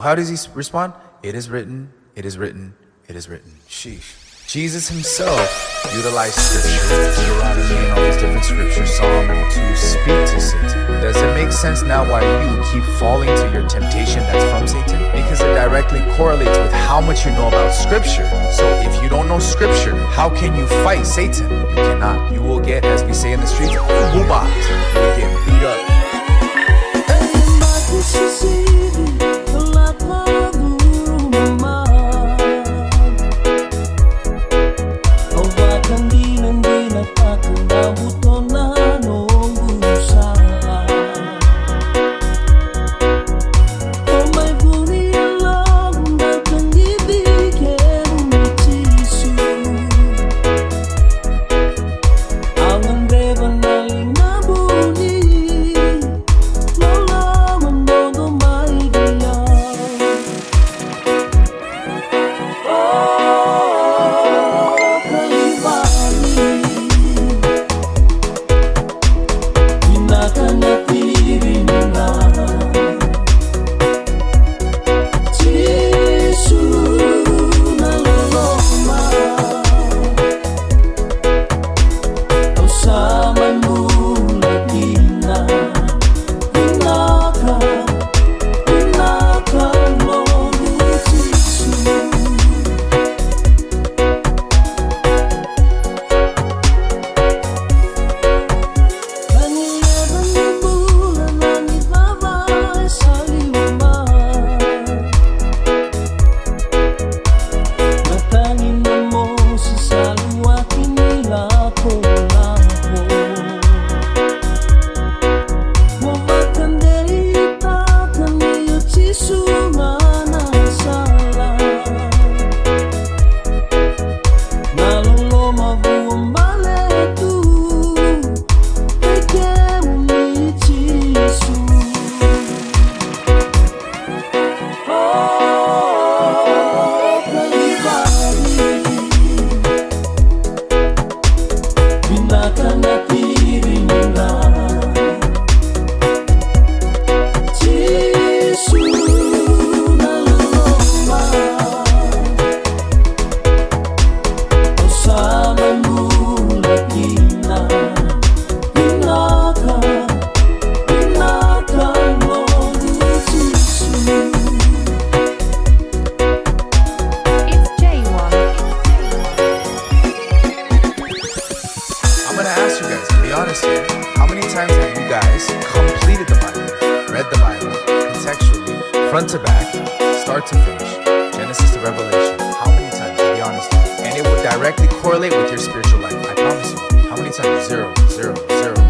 How does he respond? It is written, it is written, it is written. Sheesh. Jesus himself utilized scripture, Deuteronomy and all these different scriptures, Psalm, to speak to Satan. Does it make sense now why you keep falling to your temptation that's from Satan? Because it directly correlates with how much you know about scripture. So if you don't know scripture, how can you fight Satan? You cannot. You will get, as we say in the streets, boobopped. You will get beat up. How many times have you guys completed the Bible, read the Bible, contextually, front to back, start to finish, Genesis to Revelation? How many times? Be honest. And it would directly correlate with your spiritual life. I promise you. How many times? Zero, zero, zero.